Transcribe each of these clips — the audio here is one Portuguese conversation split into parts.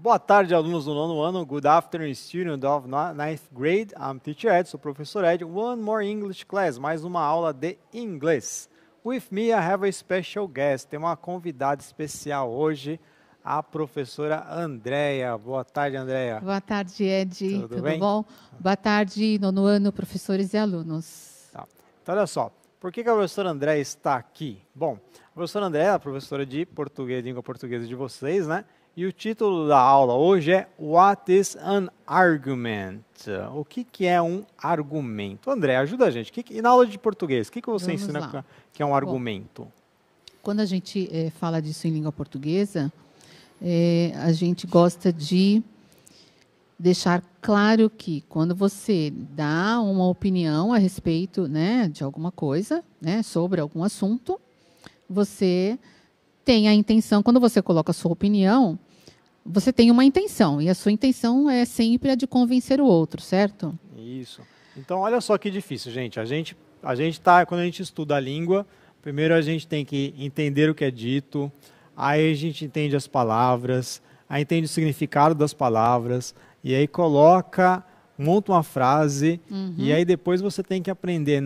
Boa tarde, alunos do nono ano. Good afternoon, students of ninth grade. I'm Teacher Ed, sou o professor Ed. One more English class, mais uma aula de inglês. With me, I have a special guest. Tem uma convidada especial hoje, a professora Andréia. Boa tarde, Andréia. Boa tarde, Ed. Tudo bem? Bom? Boa tarde, nono ano, professores e alunos. Tá. Então, olha só. Por que a professora Andréia está aqui? Bom, a professora Andréia é a professora de português, língua portuguesa de vocês, né? E o título da aula hoje é What is an argument? O que é um argumento? André, ajuda a gente. E na aula de português, o que você Vamos ensina lá. que é um argumento? Quando a gente fala disso em língua portuguesa, a gente gosta de deixar claro que quando você dá uma opinião a respeito, né, de alguma coisa, né, sobre algum assunto, você tem a intenção, quando você coloca a sua opinião, você tem uma intenção, e a sua intenção é sempre a de convencer o outro, certo? Isso. Então, olha só que difícil, gente. Quando a gente estuda a língua, primeiro a gente tem que entender o que é dito, aí a gente entende as palavras, aí entende o significado das palavras, e aí monta uma frase, e aí depois você tem que aprender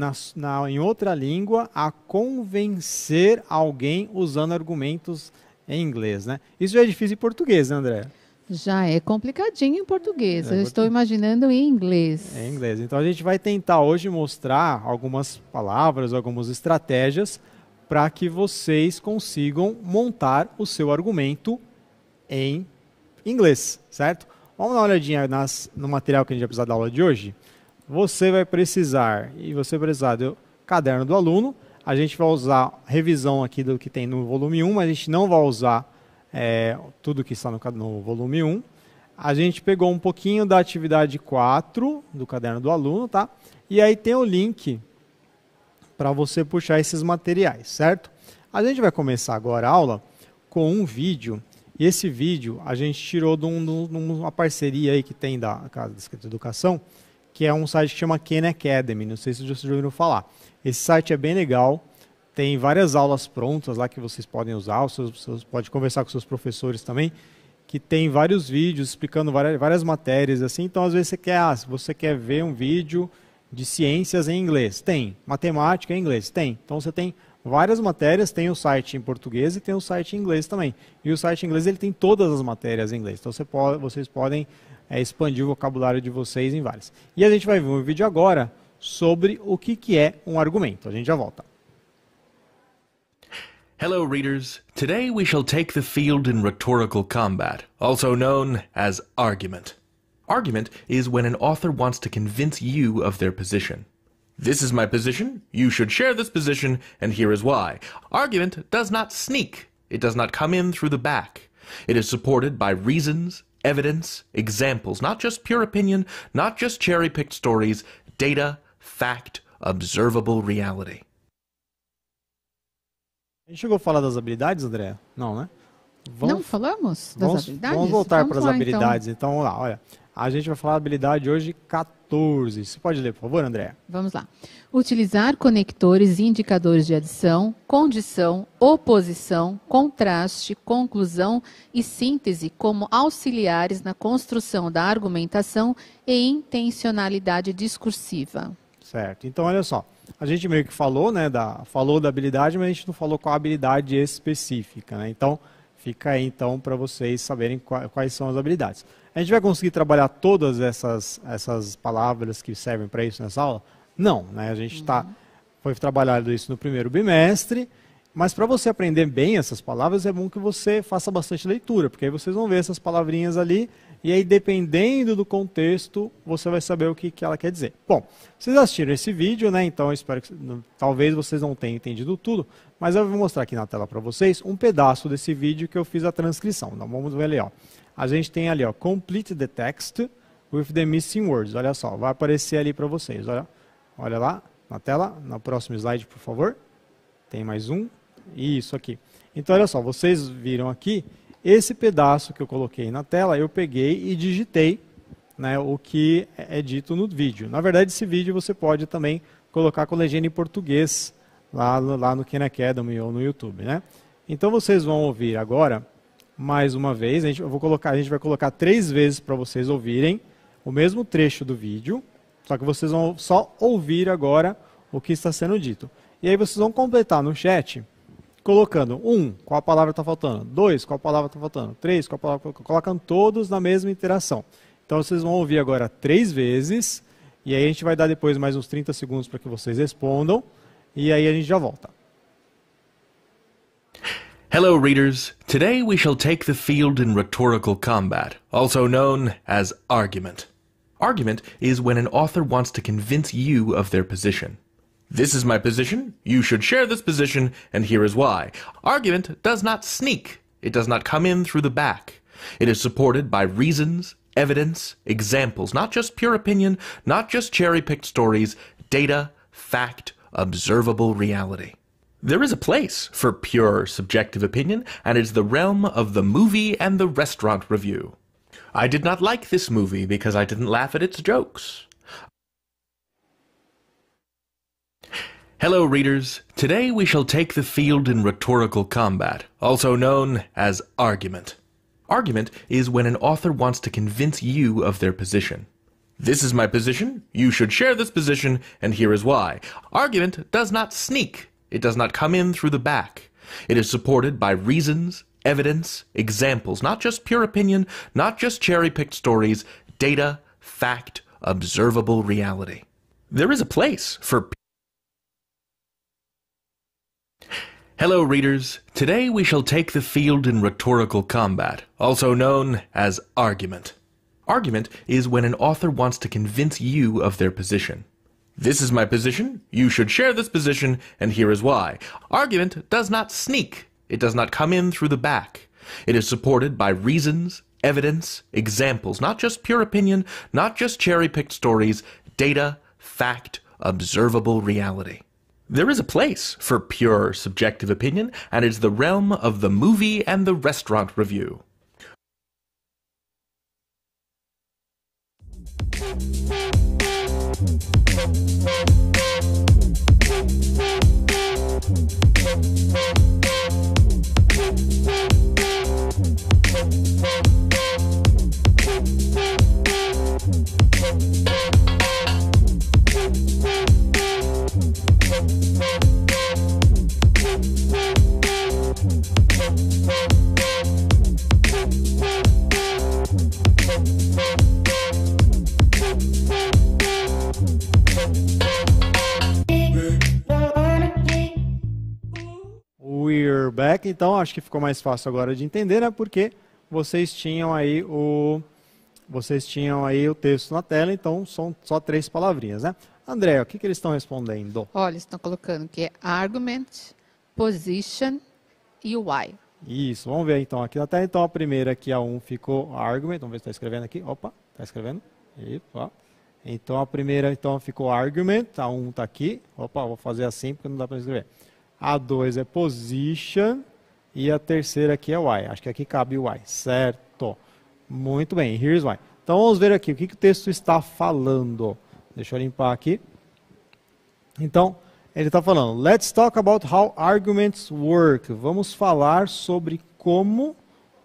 em outra língua a convencer alguém usando argumentos em inglês, né? Isso já é difícil em português, né, André? Já é complicadinho em português, eu estou imaginando em inglês. É em inglês. Então a gente vai tentar hoje mostrar algumas palavras, algumas estratégias para que vocês consigam montar o seu argumento em inglês, certo? Vamos dar uma olhadinha no material que a gente vai precisar da aula de hoje. Você vai precisar do caderno do aluno. A gente vai usar revisão aqui do que tem no volume 1, mas a gente não vai usar tudo que está no volume 1. A gente pegou um pouquinho da atividade 4 do caderno do aluno, tá? E aí tem o link para você puxar esses materiais, certo? A gente vai começar agora a aula com um vídeo. E esse vídeo a gente tirou de uma parceria aí que tem da Casa de Educação, que é um site que chama Khan Academy. Não sei se vocês já ouviram falar. Esse site é bem legal, tem várias aulas prontas lá que vocês podem usar, pode conversar com seus professores também, que tem vários vídeos explicando várias matérias, assim. Então, às vezes se você quer ver um vídeo de ciências em inglês, tem. Matemática em inglês, tem. Então, você tem várias matérias, tem o site em português e tem o site em inglês também. E o site em inglês ele tem todas as matérias em inglês. Então, vocês podem expandir o vocabulário de vocês em várias. E a gente vai ver um vídeo agora sobre o que é um argumento. A gente já volta. Hello, readers. Today we shall take the field in rhetorical combat, also known as argument. Argument is when an author wants to convince you of their position. This is my position, you should share this position, and here is why. Argument does not sneak. It does not come in through the back. It is supported by reasons, evidence, examples, not just pure opinion, not just cherry-picked stories, data, fact, observable reality. A gente chegou a falar das habilidades, André? Não, né? Não falamos das habilidades? Vamos voltar para as lá, habilidades. Então, vamos lá, olha. A gente vai falar da habilidade hoje 14. Você pode ler, por favor, André? Vamos lá. Utilizar conectores e indicadores de adição, condição, oposição, contraste, conclusão e síntese como auxiliares na construção da argumentação e intencionalidade discursiva. Certo. Então, olha só. A gente meio que falou, né, falou da habilidade, mas a gente não falou qual a habilidade específica, né? Então, fica aí então para vocês saberem quais são as habilidades. A gente vai conseguir trabalhar todas essas palavras que servem para isso nessa aula? Não, né? A gente foi trabalhado isso no primeiro bimestre, mas para você aprender bem essas palavras é bom que você faça bastante leitura, porque aí vocês vão ver essas palavrinhas ali e aí dependendo do contexto você vai saber o que ela quer dizer. Bom, vocês assistiram esse vídeo, né? Então eu espero que talvez vocês não tenham entendido tudo, mas eu vou mostrar aqui na tela para vocês um pedaço desse vídeo que eu fiz a transcrição. Então vamos ver ali, ó. A gente tem ali, ó, complete the text with the missing words. Olha só, vai aparecer ali para vocês. Olha lá na tela, no próximo slide, por favor. Tem mais um. Isso aqui. Então, olha só, vocês viram aqui, esse pedaço que eu coloquei na tela, eu peguei e digitei, né, o que é dito no vídeo. Na verdade, esse vídeo você pode também colocar com legenda em português, lá no Khan Academy ou no YouTube, né? Então, vocês vão ouvir agora mais uma vez. A gente vai colocar 3 vezes para vocês ouvirem o mesmo trecho do vídeo, só que vocês vão só ouvir agora o que está sendo dito. E aí vocês vão completar no chat, colocando 1, qual a palavra está faltando, 2, qual a palavra está faltando, 3, qual a palavra, colocando todos na mesma interação. Então vocês vão ouvir agora 3 vezes, e aí a gente vai dar depois mais uns 30 segundos para que vocês respondam, e aí a gente já volta. Hello, readers. Today we shall take the field in rhetorical combat, also known as argument. Argument is when an author wants to convince you of their position. This is my position, you should share this position, and here is why. Argument does not sneak. It does not come in through the back. It is supported by reasons, evidence, examples, not just pure opinion, not just cherry-picked stories, data, fact, observable reality. There is a place for pure subjective opinion, and it's the realm of the movie and the restaurant review. I did not like this movie because I didn't laugh at its jokes. Hello, readers. Today we shall take the field in rhetorical combat, also known as argument. Argument is when an author wants to convince you of their position. This is my position, you should share this position, and here is why. Argument does not sneak. It does not come in through the back. It is supported by reasons, evidence, examples, not just pure opinion, not just cherry-picked stories, data, fact, observable reality. There is a place for... Hello, readers. Today we shall take the field in rhetorical combat, also known as argument. Argument is when an author wants to convince you of their position. This is my position, you should share this position, and here is why. Argument does not sneak. It does not come in through the back. It is supported by reasons, evidence, examples, not just pure opinion, not just cherry-picked stories, data, fact, observable reality. There is a place for pure subjective opinion, and it's the realm of the movie and the restaurant review. We're back. Então, acho que ficou mais fácil agora de entender, né? Porque vocês tinham aí o texto na tela, então são só 3 palavrinhas, né? André, o que eles estão respondendo? Olha, eles estão colocando que é argument, position e why. Isso, vamos ver então aqui na tela. Então, a primeira aqui, a 1 ficou argument. Vamos ver se está escrevendo aqui. Opa, está escrevendo. Opa. Então, a primeira ficou argument. A 1 está aqui. Opa, vou fazer assim porque não dá para escrever. A 2 é position. E a terceira aqui é why. Acho que aqui cabe o why. Certo. Muito bem. Here's why. Então, vamos ver aqui o que o texto está falando. Deixa eu limpar aqui. Então, ele está falando, let's talk about how arguments work. Vamos falar sobre como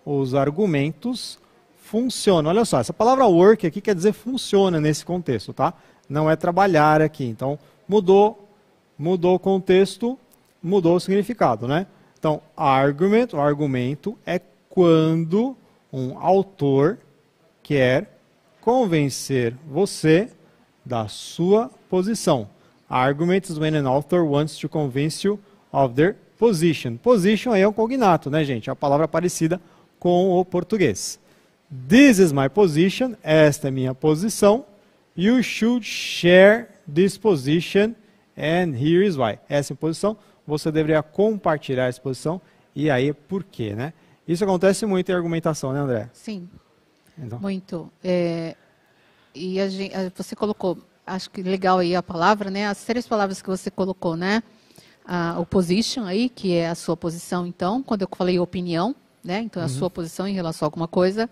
os argumentos funcionam. Olha só, essa palavra work aqui quer dizer funciona nesse contexto, tá? Não é trabalhar aqui. Então, mudou o contexto, mudou o significado, né? Então, argument, o argumento, é quando um autor quer convencer você da sua posição. Argument is when an author wants to convince you of their position. Position aí é um cognato, né, gente? É uma palavra parecida com o português. This is my position. Esta é minha posição. You should share this position and here is why. Essa é a posição. Você deveria compartilhar essa posição. E aí, por quê, né? Isso acontece muito em argumentação, né, André? Sim, então. Muito. E você colocou, acho que legal aí a palavra, né? As 3 palavras que você colocou, né? O position aí, que é a sua posição, então, quando eu falei opinião, né? Então, a sua posição em relação a alguma coisa,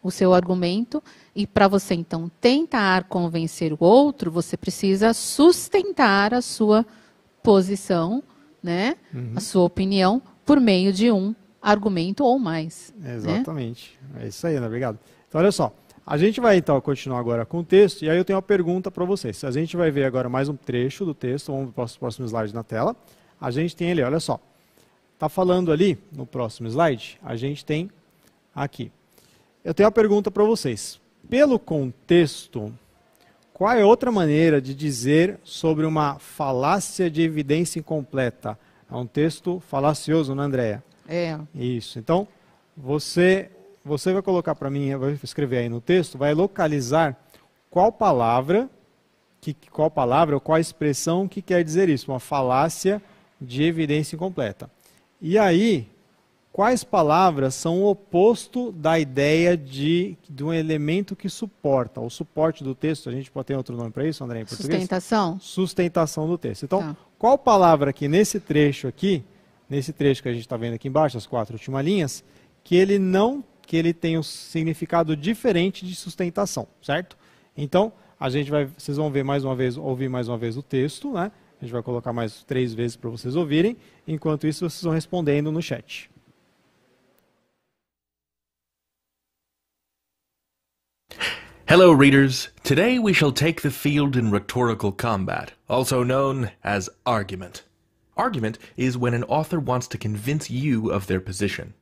o seu argumento. E para você, então, tentar convencer o outro, você precisa sustentar a sua posição, né? A sua opinião, por meio de um argumento ou mais. Exatamente. É isso aí, Ana. Obrigado. Então, olha só. A gente vai, então, continuar agora com o texto, e aí eu tenho uma pergunta para vocês. A gente vai ver agora mais um trecho do texto, vamos para o próximo slide na tela. A gente tem ali, olha só. Está falando ali, no próximo slide, a gente tem aqui. Eu tenho uma pergunta para vocês. Pelo contexto, qual é outra maneira de dizer sobre uma falácia de evidência incompleta? É um texto falacioso, não é, Andréia? É. Isso. Então, você vai colocar para mim, vai escrever aí no texto, vai localizar qual palavra ou qual expressão que quer dizer isso, uma falácia de evidência incompleta. E aí, quais palavras são o oposto da ideia de um elemento que suporta? O suporte do texto, a gente pode ter outro nome para isso, André, em português? Sustentação? Sustentação do texto. Então, qual palavra aqui, nesse trecho que a gente está vendo aqui embaixo, as 4 últimas linhas, que ele tem um significado diferente de sustentação, certo? Então, vocês vão ouvir mais uma vez o texto, né? A gente vai colocar mais 3 vezes para vocês ouvirem. Enquanto isso, vocês vão respondendo no chat. Hello, readers. Today we shall take the field in rhetorical combat, also known as argument. Argument is when an author wants to convince you of their position.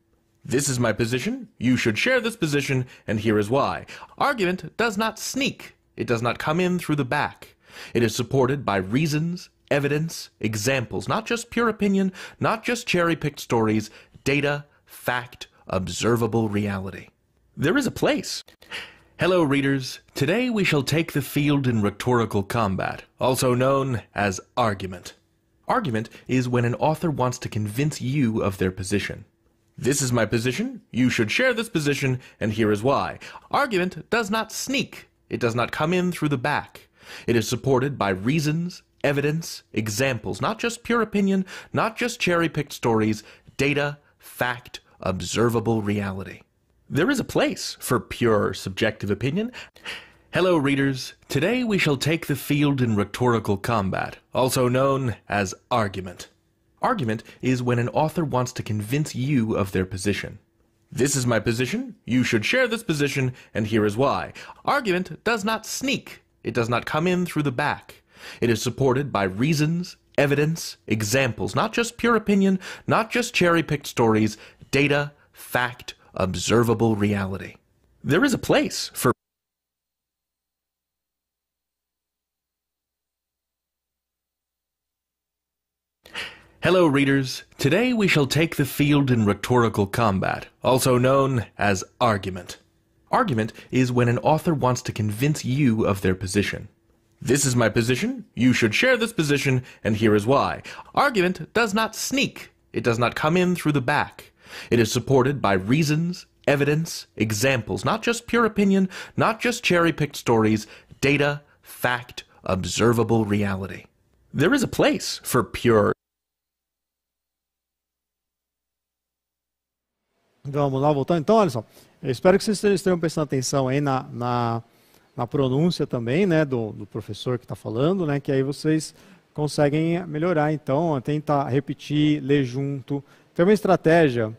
This is my position, you should share this position, and here is why. Argument does not sneak. It does not come in through the back. It is supported by reasons, evidence, examples, not just pure opinion, not just cherry-picked stories, data, fact, observable reality. There is a place. Hello, readers. Today we shall take the field in rhetorical combat, also known as argument. Argument is when an author wants to convince you of their position. This is my position, you should share this position, and here is why. Argument does not sneak. It does not come in through the back. It is supported by reasons, evidence, examples, not just pure opinion, not just cherry-picked stories, data, fact, observable reality. There is a place for pure subjective opinion. Hello, readers. Today we shall take the field in rhetorical combat, also known as argument. Argument is when an author wants to convince you of their position. This is my position, you should share this position, and here is why. Argument does not sneak. It does not come in through the back. It is supported by reasons, evidence, examples, not just pure opinion, not just cherry-picked stories, data, fact, observable reality. There is a place for Hello, readers. Today we shall take the field in rhetorical combat, also known as argument. Argument is when an author wants to convince you of their position. This is my position, you should share this position, and here is why. Argument does not sneak. It does not come in through the back. It is supported by reasons, evidence, examples, not just pure opinion, not just cherry-picked stories, data, fact, observable reality. There is a place for pure. Vamos lá, voltando. Então, olha só. Eu espero que vocês estejam prestando atenção aí na pronúncia também, né, do professor que está falando, né, que aí vocês conseguem melhorar. Então, tentar repetir, ler junto. Tem uma estratégia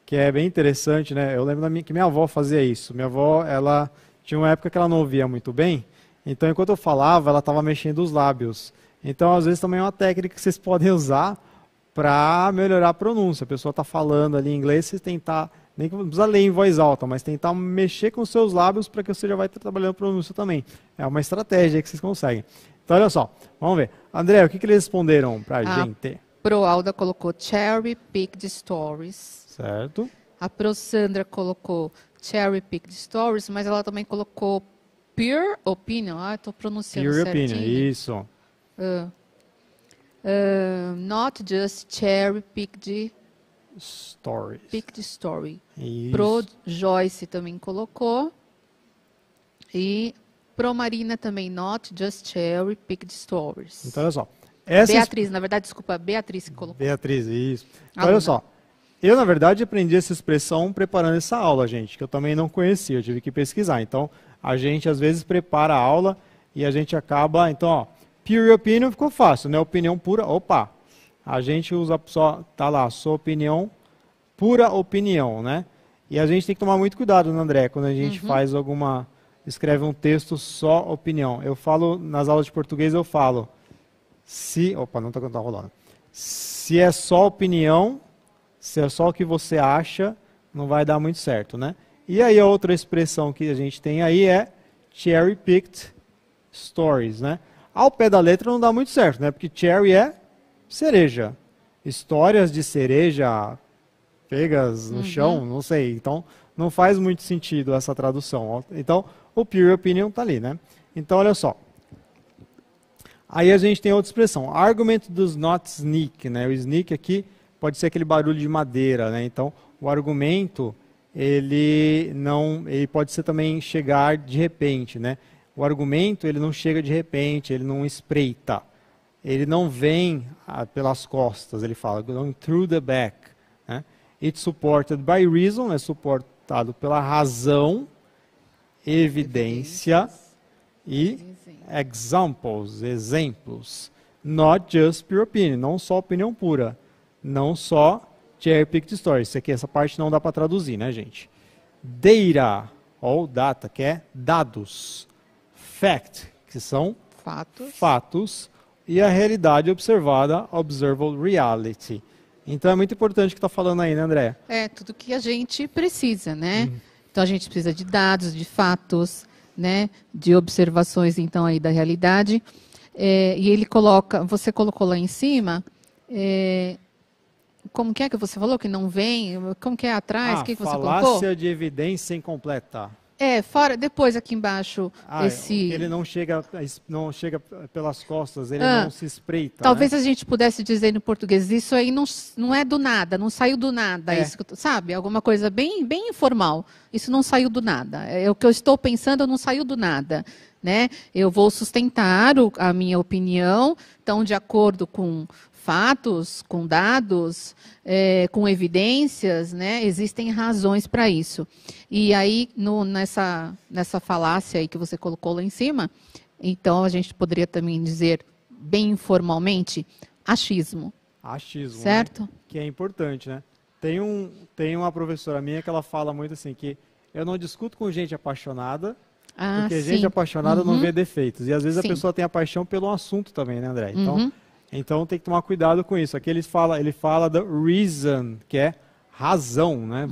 que é bem interessante, né? Eu lembro que minha avó fazia isso. Minha avó, ela tinha uma época que ela não ouvia muito bem, então enquanto eu falava, ela estava mexendo os lábios. Então, às vezes, também é uma técnica que vocês podem usar para melhorar a pronúncia. A pessoa está falando ali em inglês, você tentar, nem que não precisa ler em voz alta, mas tentar mexer com os seus lábios para que você já vai trabalhando a pronúncia também. É uma estratégia que vocês conseguem. Então, olha só, vamos ver. André, o que eles responderam para a gente? Proalda colocou cherry picked stories. Certo. A Pro Sandra colocou cherry picked stories, mas ela também colocou pure opinion. Ah, estou pronunciando Pure certinho. opinion, isso. Not just cherry picked Stories. picked story. Isso. Pro Joyce também colocou. E Pro Marina também, not just cherry picked stories. Então, olha só. Beatriz, na verdade, desculpa, Beatriz que colocou. Beatriz, isso. Então, olha só. Eu, na verdade, aprendi essa expressão preparando essa aula, gente, que eu também não conhecia, eu tive que pesquisar. Então, a gente, às vezes, prepara a aula e a gente acaba... Então, ó, pure opinion ficou fácil, né? Opinião pura, opa. A gente usa só, tá lá, sua opinião pura opinião, né? E a gente tem que tomar muito cuidado, né, André, quando a gente faz escreve um texto só opinião. Eu falo, nas aulas de português eu falo, opa, não tá rolando. Se é só opinião, se é só o que você acha, não vai dar muito certo, né? E aí a outra expressão que a gente tem aí é cherry-picked stories, né? Ao pé da letra não dá muito certo, né? Porque cherry é cereja. Histórias de cereja pegas no chão, não sei. Então, não faz muito sentido essa tradução. Então, o pure opinion está ali, né? Então, olha só. Aí a gente tem outra expressão. Argument does not sneak, né? O sneak aqui pode ser aquele barulho de madeira, né? Então, o argumento, ele pode ser também chegar de repente, né? O argumento, ele não chega de repente, ele não espreita. Ele não vem pelas costas, ele fala, going through the back, né? It's supported by reason, é suportado pela razão, evidência e examples, exemplos. Not just pure opinion, não só opinião pura, não só cherry-picked stories. Essa parte não dá para traduzir, né, gente? Data, ou data, que é dados. Fact, que são fatos. E a realidade observada, observable reality. Então é muito importante o que está falando aí, né, André? É, tudo que a gente precisa, né? Então a gente precisa de dados, de fatos, né? De observações, então, aí da realidade. E ele você colocou lá em cima, como que é que você falou que não vem? Como que é atrás? O que você colocou? Falácia de evidência incompleta. Depois aqui embaixo, ele não chega pelas costas, ele não se espreita. Talvez, né? A gente pudesse dizer no português, isso aí não é do nada, não saiu do nada, isso, sabe? Alguma coisa bem, bem informal. Isso não saiu do nada. O que eu estou pensando não saiu do nada, né? Eu vou sustentar a minha opinião, então, de acordo com fatos, com dados, com evidências, né? Existem razões para isso. E aí, nessa falácia aí que você colocou lá em cima, então a gente poderia também dizer, bem informalmente, achismo. Achismo, certo? Né? Que é importante, né? Tem uma professora minha que ela fala muito assim, que eu não discuto com gente apaixonada, porque gente apaixonada não vê defeitos. E às vezes a pessoa tem a paixão pelo assunto também, né, André? Então tem que tomar cuidado com isso. Aqui ele fala da reason, que é razão, né?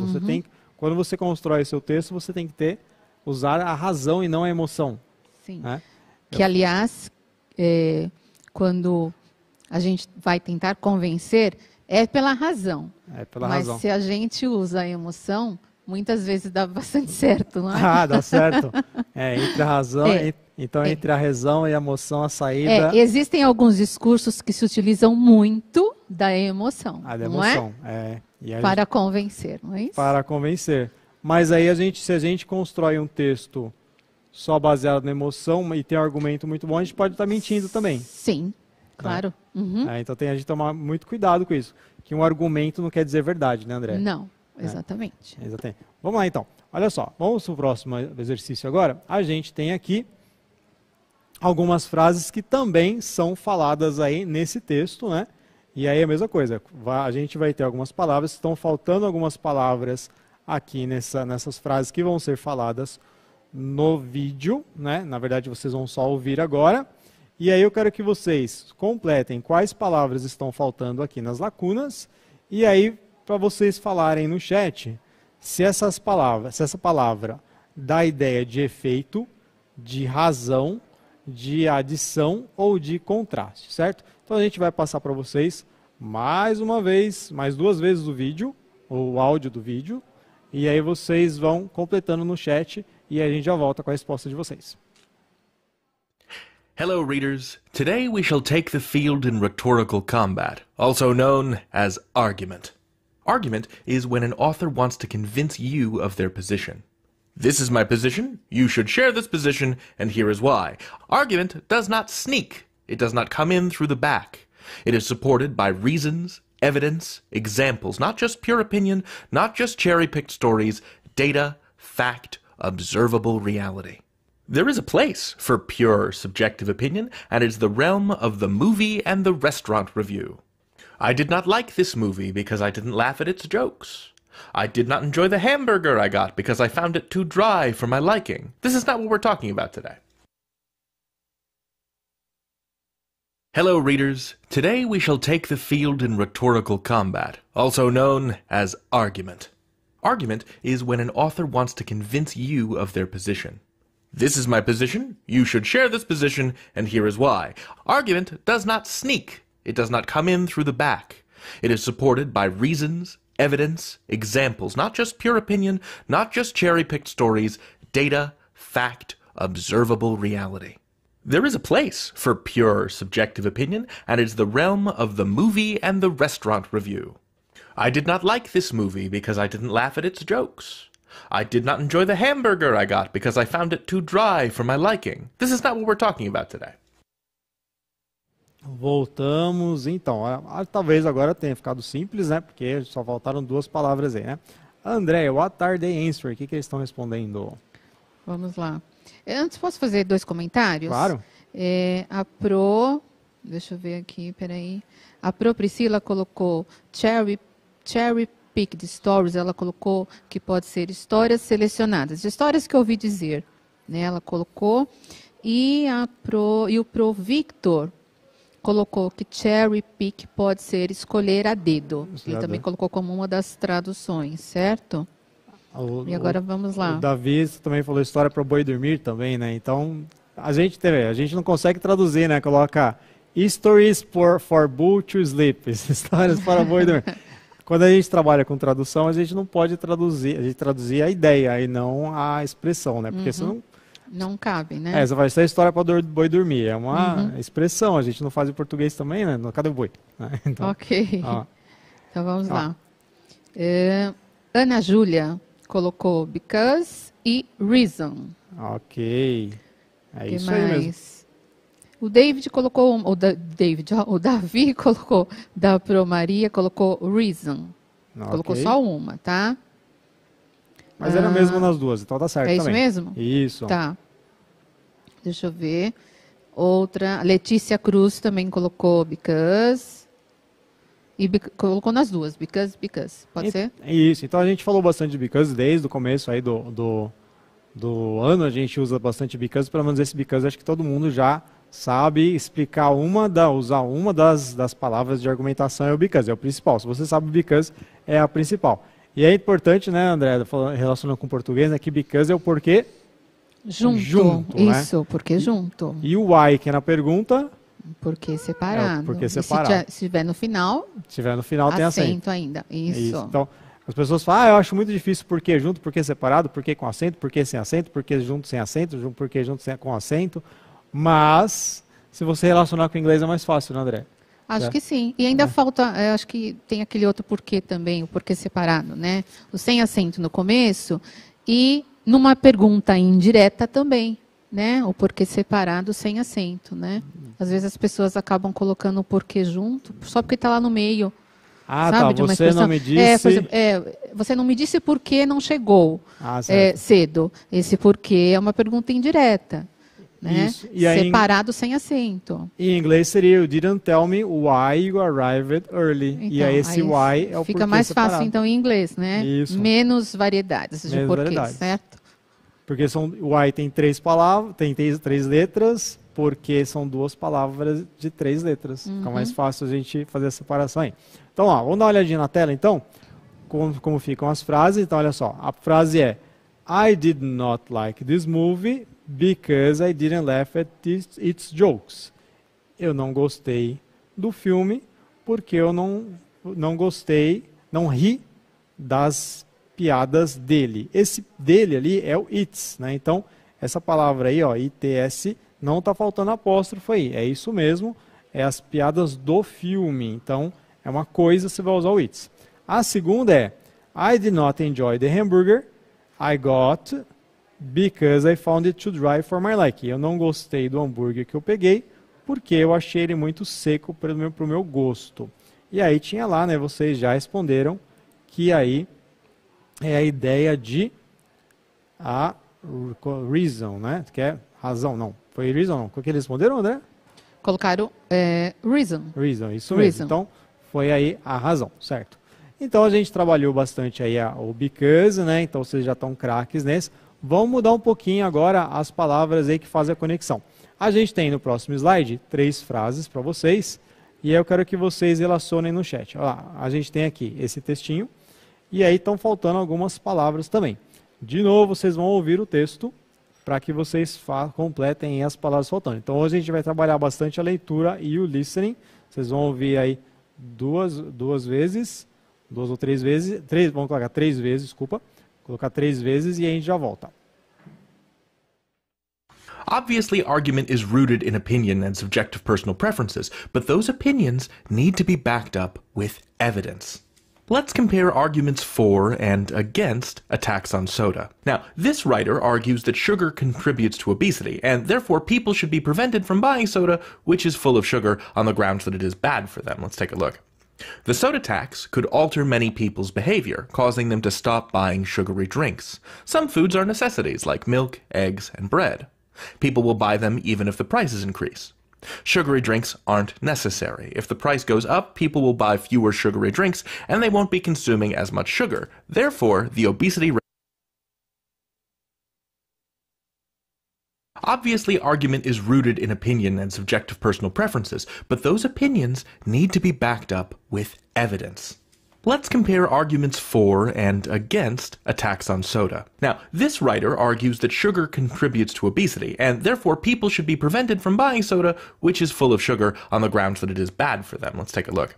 Quando você constrói seu texto, você tem que usar a razão e não a emoção. Sim. Né? Que, aliás, quando a gente vai tentar convencer, é pela razão. Mas se a gente usa a emoção, muitas vezes dá bastante certo, não é? Dá certo. Entre a razão... Então, entre a razão e a emoção, a saída... Existem alguns discursos que se utilizam muito da emoção, não é? Para convencer, não é isso? Para convencer. Mas aí, se a gente constrói um texto só baseado na emoção e tem um argumento muito bom, a gente pode estar mentindo também. Sim, claro. Né? Então, tem a gente tomar muito cuidado com isso. Que um argumento não quer dizer verdade, né, André? Não, exatamente. Exatamente. Vamos lá, então. Olha só, vamos para o próximo exercício agora. A gente tem aqui algumas frases que também são faladas aí nesse texto, né? E aí é a mesma coisa, a gente vai ter algumas palavras, estão faltando algumas palavras aqui nessas frases que vão ser faladas no vídeo, né? Na verdade, vocês vão só ouvir agora. E aí eu quero que vocês completem quais palavras estão faltando aqui nas lacunas. E aí, para vocês falarem no chat, se essa palavra dá ideia de efeito, de razão, de adição ou de contraste, certo? Então a gente vai passar para vocês mais duas vezes o vídeo, o áudio do vídeo, e aí vocês vão completando no chat e a gente já volta com a resposta de vocês. Hello, readers. Today we shall take the field in rhetorical combat, also known as argument. Argument is when an author wants to convince you of their position. This is my position, you should share this position, and here is why. Argument does not sneak. It does not come in through the back. It is supported by reasons, evidence, examples, not just pure opinion, not just cherry-picked stories, data, fact, observable reality. There is a place for pure subjective opinion, and it's the realm of the movie and the restaurant review. I did not like this movie because I didn't laugh at its jokes. I did not enjoy the hamburger I got because I found it too dry for my liking. This is not what we're talking about today. Hello, readers. Today we shall take the field in rhetorical combat, also known as argument. Argument is when an author wants to convince you of their position. This is my position, you should share this position, and here is why. Argument does not sneak. It does not come in through the back. It is supported by reasons, evidence, examples, not just pure opinion, not just cherry-picked stories, data, fact, observable reality. There is a place for pure subjective opinion, and it's the realm of the movie and the restaurant review. I did not like this movie because I didn't laugh at its jokes. I did not enjoy the hamburger I got because I found it too dry for my liking. This is not what we're talking about today. Voltamos, então. Talvez agora tenha ficado simples, né? Porque só faltaram duas palavras aí, né? André, what are they answering? O que eles estão respondendo? Vamos lá. Antes, posso fazer 2 comentários? Claro. Deixa eu ver aqui, peraí. A Pro Priscila colocou cherry picked stories, ela colocou que pode ser histórias selecionadas, histórias que eu ouvi dizer, né? Ela colocou. E o Pro Victor colocou que cherry pick pode ser escolher a dedo. Ele também colocou como uma das traduções, certo? E agora vamos lá. O Davi também falou história para boi dormir também, né? Então, a gente não consegue traduzir, né? Coloca stories for bull to sleep. Histórias para boi dormir. Quando a gente trabalha com tradução, a gente não pode traduzir, a gente traduzir a ideia e não a expressão, né? Porque senão não cabe, né? Você vai ser história para boi dormir. É uma expressão, a gente não faz em português também, né? Cadê o boi? Então, ok. Então vamos lá. Ana Júlia colocou because e reason. Ok. É que isso mais? aí mesmo. O David colocou, o Davi colocou, da Pro Maria colocou reason. Okay. Colocou só uma, tá? Mas era mesmo nas duas, então tá certo também. É isso mesmo? Isso. Tá. Deixa eu ver. Outra, Letícia Cruz também colocou because. E colocou nas duas, because. Pode ser? Isso. Então a gente falou bastante de because desde o começo aí do ano, a gente usa bastante because, pelo menos esse because acho que todo mundo já sabe explicar usar uma das palavras de argumentação é o because, é o principal. Se você sabe o because, é a principal. E é importante, né, André, relacionando com o português, né, que because é o porquê junto, isso, né? Porque junto. E o why, que é na pergunta... Porque separado. Porque separado. Se tiver no final, tem acento ainda. Isso. Então, as pessoas falam, eu acho muito difícil porque junto, porque separado, porque com acento, porque sem acento, porque junto sem acento, porque junto com acento. Mas, se você relacionar com o inglês é mais fácil, né, André? Acho que sim. E ainda falta, acho que tem aquele outro porquê também, o porquê separado, né? O sem acento no começo e numa pergunta indireta também, né? O porquê separado sem acento, né? Às vezes as pessoas acabam colocando o porquê junto, só porque está lá no meio. Sabe, tá, de uma você não me disse... você não me disse por que não chegou cedo. Esse porquê é uma pergunta indireta. Né? Isso. E aí, separado sem acento. Em inglês seria you didn't tell me why you arrived early. Então, e aí esse why é o fica porquê mais separado. Fácil então em inglês, né? Isso. Menos variedades de porquê, certo? Porque why tem 3 palavras, tem 3 letras, porque são 2 palavras de 3 letras. Fica mais fácil a gente fazer a separação aí. Então, vamos dar uma olhadinha na tela então, como ficam as frases. Então, olha só, a frase é I did not like this movie because I didn't laugh at its jokes. Eu não gostei do filme porque eu não gostei, não ri das piadas dele. Esse dele ali é o its, né? Então, essa palavra aí, its, não está faltando apóstrofo aí. É isso mesmo, é as piadas do filme. Então, é uma coisa, você vai usar o its. A segunda é I did not enjoy the hamburger I got because I found it too dry for my liking. Eu não gostei do hambúrguer que eu peguei porque eu achei ele muito seco para o meu gosto. E aí tinha lá, né, vocês já responderam que aí é a ideia de a reason, né? Que é razão, não. Foi reason, não. O que eles responderam, André? Colocaram reason. Reason, isso reason. mesmo. Então, foi aí a razão, certo? Então a gente trabalhou bastante aí o because, né? Então vocês já estão craques nesse. Vamos mudar um pouquinho agora as palavras aí que fazem a conexão. A gente tem no próximo slide 3 frases para vocês. E aí eu quero que vocês relacionem no chat. Olha lá, a gente tem aqui esse textinho. E aí estão faltando algumas palavras também. De novo, vocês vão ouvir o texto para que vocês completem as palavras faltando. Então hoje a gente vai trabalhar bastante a leitura e o listening. Vocês vão ouvir aí duas ou três vezes, vamos colocar 3 vezes, desculpa. Colocar 3 vezes e aí a gente já volta. Obviously, argument is rooted in opinion and subjective personal preferences, but those opinions need to be backed up with evidence. Let's compare arguments for and against a tax on soda. Now, this writer argues that sugar contributes to obesity, and therefore people should be prevented from buying soda, which is full of sugar, on the grounds that it is bad for them. Let's take a look. The soda tax could alter many people's behavior, causing them to stop buying sugary drinks. Some foods are necessities, like milk, eggs, and bread. People will buy them even if the prices increase. Sugary drinks aren't necessary. If the price goes up, people will buy fewer sugary drinks, and they won't be consuming as much sugar. Therefore, the obesity rate. Obviously, argument is rooted in opinion and subjective personal preferences, but those opinions need to be backed up with evidence. Let's compare arguments for and against a tax on soda. Now, this writer argues that sugar contributes to obesity, and therefore people should be prevented from buying soda, which is full of sugar, on the grounds that it is bad for them. Let's take a look.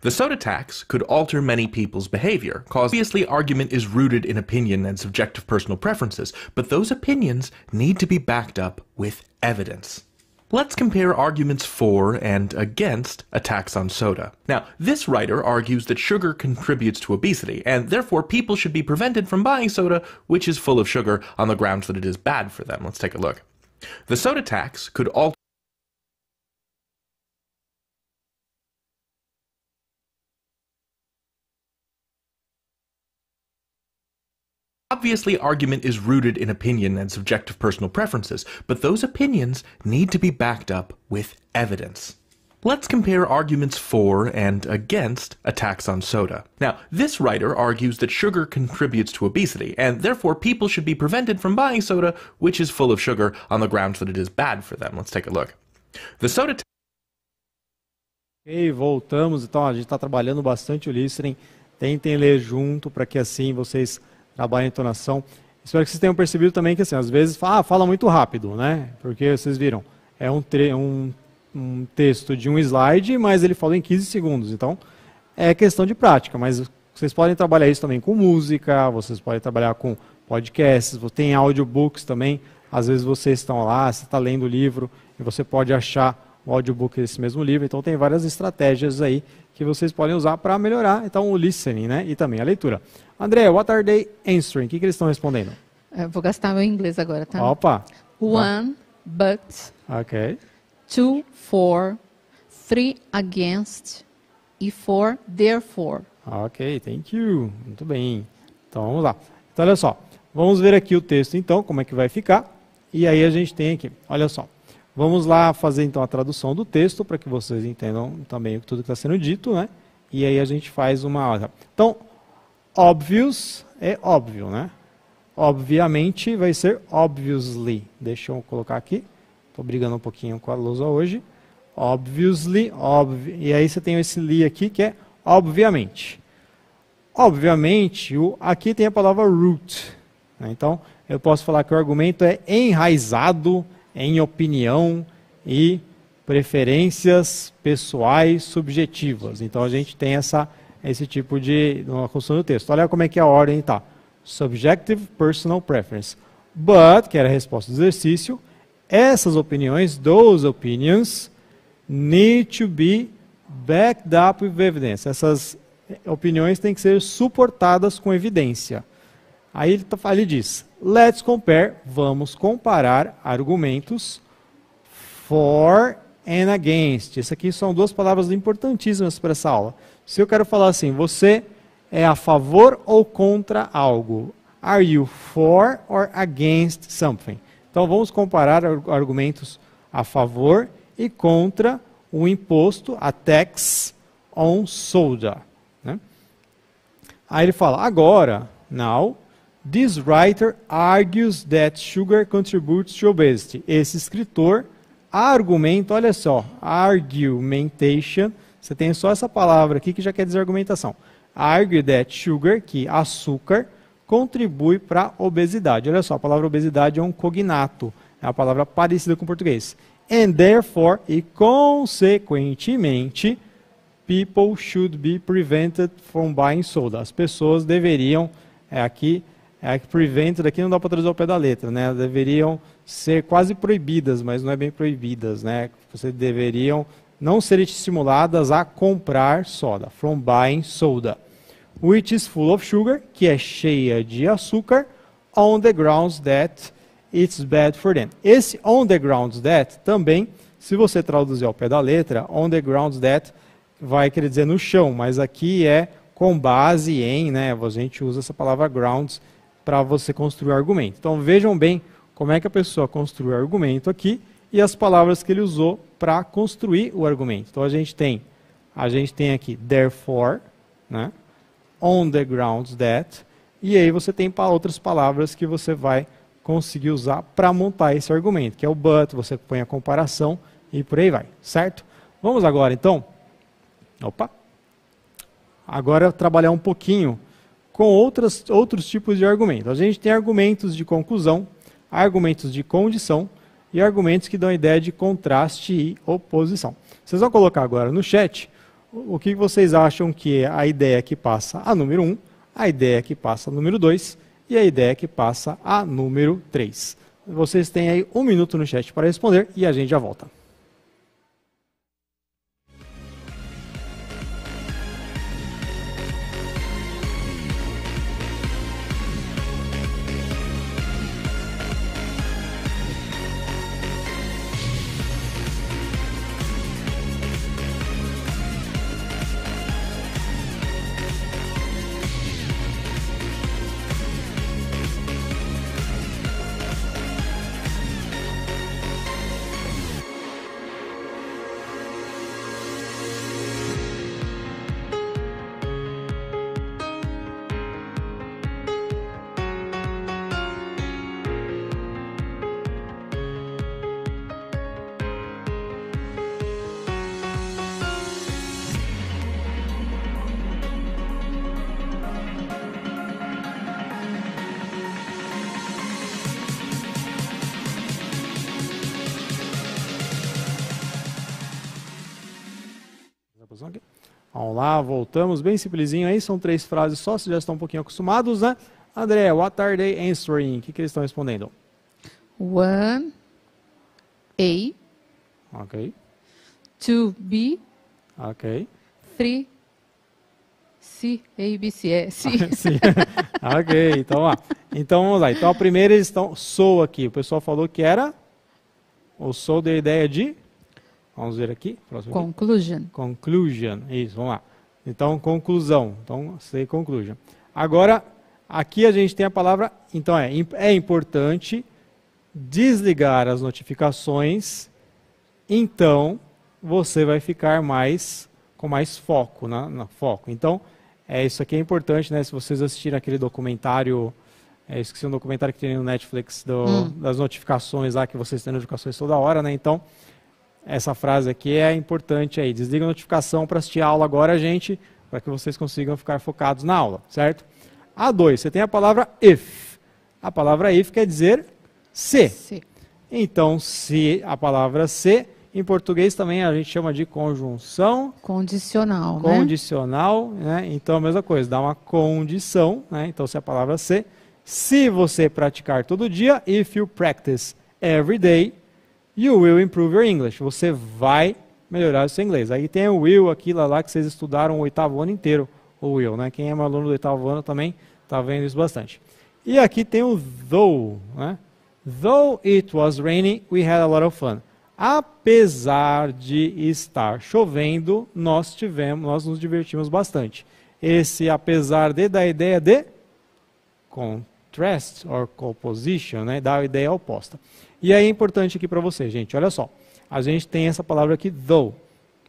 The soda tax could alter many people's behavior, obviously argument is rooted in opinion and subjective personal preferences, but those opinions need to be backed up with evidence. Let's compare arguments for and against a tax on soda. Now, this writer argues that sugar contributes to obesity, and therefore people should be prevented from buying soda, which is full of sugar, on the grounds that it is bad for them. Let's take a look. The soda tax could alter. Obviously, argument is rooted in opinion and subjective personal preferences, but those opinions need to be backed up with evidence. Let's compare arguments for and against a tax on soda. Now, this writer argues that sugar contributes to obesity, and therefore people should be prevented from buying soda, which is full of sugar, on the grounds that it is bad for them. Let's take a look. The soda. Ok, voltamos. Então, a gente está trabalhando bastante o listening. Tentem ler junto para que assim vocês trabalhem a entonação. Espero que vocês tenham percebido também que assim, às vezes fala muito rápido, né? Porque vocês viram, é um texto de um slide, mas ele fala em 15 segundos. Então, é questão de prática, mas vocês podem trabalhar isso também com música, vocês podem trabalhar com podcasts, tem audiobooks também. Às vezes vocês estão lá, você está lendo o livro e você pode achar o audiobook desse mesmo livro. Então, tem várias estratégias aí que vocês podem usar para melhorar então, o listening, né? E também a leitura. André, what are they answering? O que eles estão respondendo? Eu vou gastar meu inglês agora, tá? Opa! One, but. Ok. 2, for. 3, against. E 4, therefore. Ok, thank you. Muito bem. Então, vamos lá. Então, olha só. Vamos ver aqui o texto, então, como é que vai ficar. E aí a gente tem aqui, olha só. Vamos lá fazer, então, a tradução do texto, para que vocês entendam também tudo que está sendo dito, né? E aí a gente faz uma... Então, obvious é óbvio, né? Obviamente vai ser obviously. Deixa eu colocar aqui. Estou brigando um pouquinho com a lousa hoje. Obviously, e aí você tem esse li aqui que é obviamente. Obviamente, aqui tem a palavra root. Né? Então, eu posso falar que o argumento é enraizado em opinião e preferências pessoais subjetivas. Então, a gente tem esse tipo de construção do texto. Olha como é que a ordem está. Subjective Personal Preference. But, que era a resposta do exercício, essas opiniões, those opinions, need to be backed up with evidence. Essas opiniões têm que ser suportadas com evidência. Aí ele diz, let's compare, vamos comparar argumentos for and against. Isso aqui são duas palavras importantíssimas para essa aula. Se eu quero falar assim, você é a favor ou contra algo? Are you for or against something? Então vamos comparar argumentos a favor e contra o imposto, a tax on soda. Né? Aí ele fala, agora, now, this writer argues that sugar contributes to obesity. Esse escritor argumenta, olha só, argumentation, você tem só essa palavra aqui que já quer dizer argumentação. Argue that sugar, que açúcar, contribui para a obesidade. Olha só, a palavra obesidade é um cognato, é uma palavra parecida com o português. And therefore, e consequentemente, people should be prevented from buying soda. As pessoas deveriam, prevented aqui não dá para traduzir ao pé da letra, né? Deveriam ser quase proibidas, mas não é bem proibidas, né? Vocês deveriam não serem estimuladas a comprar soda, from buying soda, which is full of sugar, que é cheia de açúcar, on the grounds that it's bad for them. Esse on the grounds that também, se você traduzir ao pé da letra, on the grounds that vai querer dizer no chão, mas aqui é com base em, né? A gente usa essa palavra grounds para você construir argumento. Então vejam bem como é que a pessoa construiu o argumento aqui e as palavras que ele usou para construir o argumento. Então a gente tem aqui therefore, né? On the grounds that, e aí você tem outras palavras que você vai conseguir usar para montar esse argumento, que é o but, você põe a comparação e por aí vai, certo? Vamos agora então, agora trabalhar um pouquinho com outros tipos de argumentos. A gente tem argumentos de conclusão, argumentos de condição e argumentos que dão a ideia de contraste e oposição. Vocês vão colocar agora no chat o que vocês acham que é a ideia que passa a número 1, a ideia que passa a número 2 e a ideia que passa a número 3. Vocês têm aí 1 minuto no chat para responder e a gente já volta. Vamos lá, voltamos, bem simplesinho aí, são 3 frases só, vocês já estão um pouquinho acostumados, né? André, what are they answering? O que eles estão respondendo? 1, A. Ok. 2, B. Ok. 3, C. A, B, C. É, C. Sim. Ok, então vamos lá. Então a primeira eles estão, sou aqui, o pessoal falou que era, o sou deu a ideia de... Vamos ver aqui. Conclusion. Conclusion. Isso, vamos lá. Então, conclusão. Então, say conclusion. Agora, aqui a gente tem a palavra... Então, é importante desligar as notificações. Então, você vai ficar com mais foco. Foco. Então, isso aqui é importante, né? Se vocês assistirem aquele documentário... esqueci um documentário que tem no Netflix das notificações lá, que vocês têm notificações toda hora, né? Então... Essa frase aqui é importante aí. Desliga a notificação para assistir a aula agora, gente, para que vocês consigam ficar focados na aula, certo? A2, você tem a palavra if. A palavra if quer dizer se. Se. Então, se a palavra se, em português também a gente chama de conjunção. Condicional, Condicional, né? Então, a mesma coisa, dá uma condição, né? Então, se a palavra se você praticar todo dia, if you practice every day, you will improve your English. Você vai melhorar o seu inglês. Aí tem o will, aquilo lá que vocês estudaram o 8º ano inteiro, o will, né? Quem é meu aluno do 8º ano também está vendo isso bastante. E aqui tem o though, né? Though it was raining, we had a lot of fun. Apesar de estar chovendo, nós nos divertimos bastante. Esse apesar de dá a ideia de contrast or composition, né? Dá a ideia oposta. E aí é importante aqui para você, gente, olha só. A gente tem essa palavra aqui, though,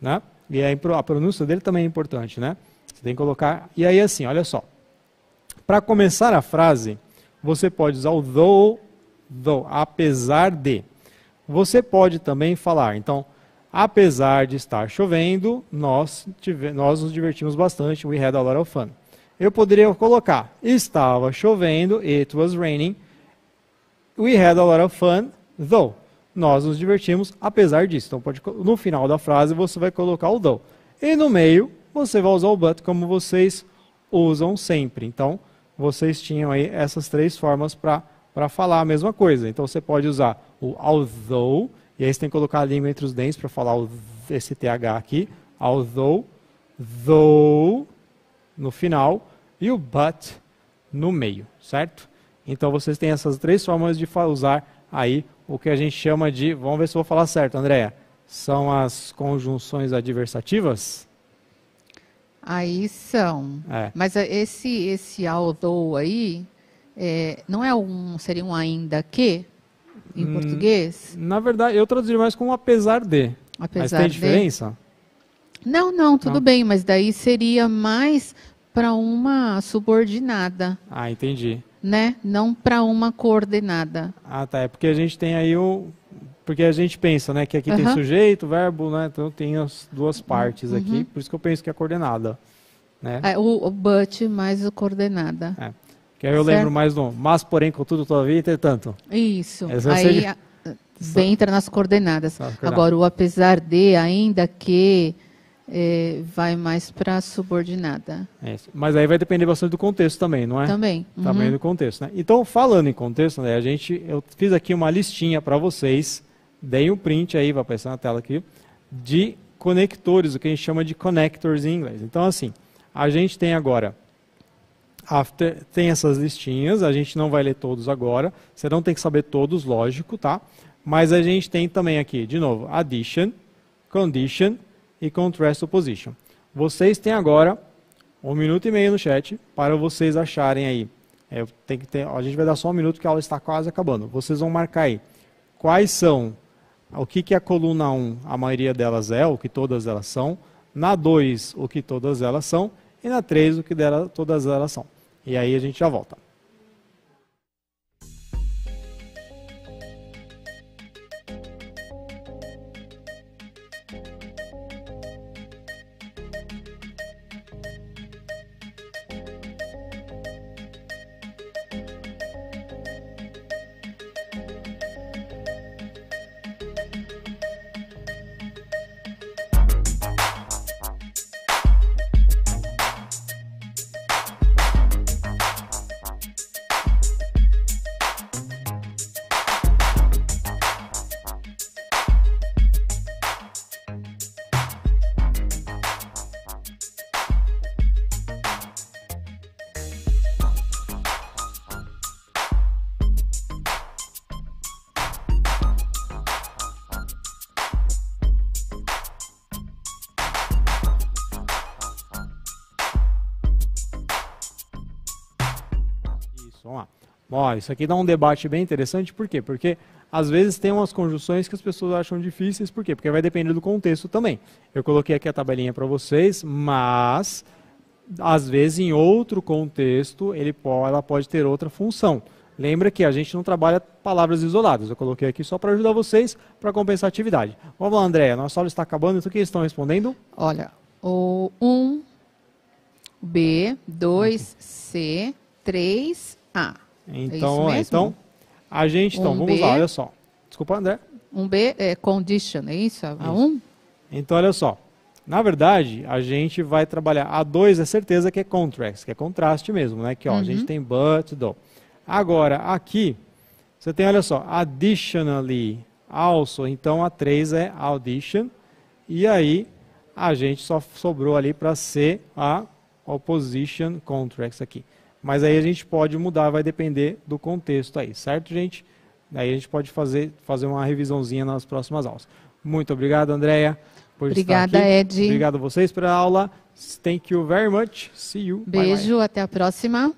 né? E aí a pronúncia dele também é importante, né? Você tem que colocar... E aí assim, olha só. Para começar a frase, você pode usar o though, apesar de. Você pode também falar, então, apesar de estar chovendo, nós nos divertimos bastante, we had a lot of fun. Eu poderia colocar, estava chovendo, it was raining, we had a lot of fun, though. Nós nos divertimos apesar disso. Então, no final da frase, você vai colocar o though. E no meio, você vai usar o but, como vocês usam sempre. Então, vocês tinham aí essas três formas para falar a mesma coisa. Então, você pode usar o although, e aí você tem que colocar a língua entre os dentes para falar esse TH aqui. Although, though, no final, e o but no meio, certo? Então, vocês têm essas três formas de usar aí o que a gente chama de, vamos ver se eu vou falar certo, Andréa, são as conjunções adversativas? Aí são. Mas esse although aí, não é seria um ainda que, em português? Na verdade, eu traduzi mais como apesar de. Mas tem diferença? Não, tudo bem, mas daí seria mais para uma subordinada. Ah, entendi. Né? Não para uma coordenada. Ah, tá. É porque a gente tem aí porque a gente pensa, né, que aqui tem sujeito, verbo, né? Então tem as duas partes aqui, por isso que eu penso que é coordenada, né? O but mais o coordenada. Que aí eu lembro mais do mas, porém, contudo, todavia, entretanto. Isso. Aí entra nas coordenadas. Agora, o apesar de, ainda que, vai mais para a subordinada. Mas aí vai depender bastante do contexto também, não é? Também. Também do contexto, né? Então, falando em contexto, né, eu fiz aqui uma listinha para vocês, dei um print aí, vai aparecer na tela aqui, de conectores, o que a gente chama de connectors em inglês. Então, assim, a gente tem agora, tem essas listinhas, a gente não vai ler todos agora, você não tem que saber todos, lógico, tá? Mas a gente tem também aqui, de novo, addition, condition e contrast opposition. Vocês têm agora 1 minuto e meio no chat para vocês acharem aí. A gente vai dar só 1 minuto que a aula está quase acabando. Vocês vão marcar aí quais são, o que a coluna 1, a maioria delas é, o que todas elas são. Na 2, o que todas elas são. E na 3, o que todas elas são. E aí a gente já volta. Vamos lá. Ó, isso aqui dá um debate bem interessante, por quê? Porque às vezes tem umas conjunções que as pessoas acham difíceis, por quê? Porque vai depender do contexto também. Eu coloquei aqui a tabelinha para vocês, mas às vezes em outro contexto ela pode ter outra função. Lembra que a gente não trabalha palavras isoladas, eu coloquei aqui só para ajudar vocês para compensar a atividade. Vamos lá, Andréa, nossa aula está acabando, então o que eles estão respondendo? Olha, o 1B, 2C, 3A. Então, é então a gente, vamos lá, olha só. Desculpa, André. 1B é condition, é isso? A 1? Então, olha só. Na verdade, a gente vai trabalhar. A 2 é certeza que é contrast, que é contraste mesmo, né? Que ó, a gente tem but, do. Agora, aqui, você tem, olha só, additionally, also. Então, a 3 é audition. E aí, a gente só sobrou ali para ser a opposition contrast aqui. Mas aí a gente pode mudar, vai depender do contexto aí, certo, gente? Daí a gente pode fazer uma revisãozinha nas próximas aulas. Muito obrigado, Andréa, por Obrigada, estar aqui. Ed. Obrigado a vocês pela aula. Thank you very much. See you. Beijo, bye, bye. Até a próxima.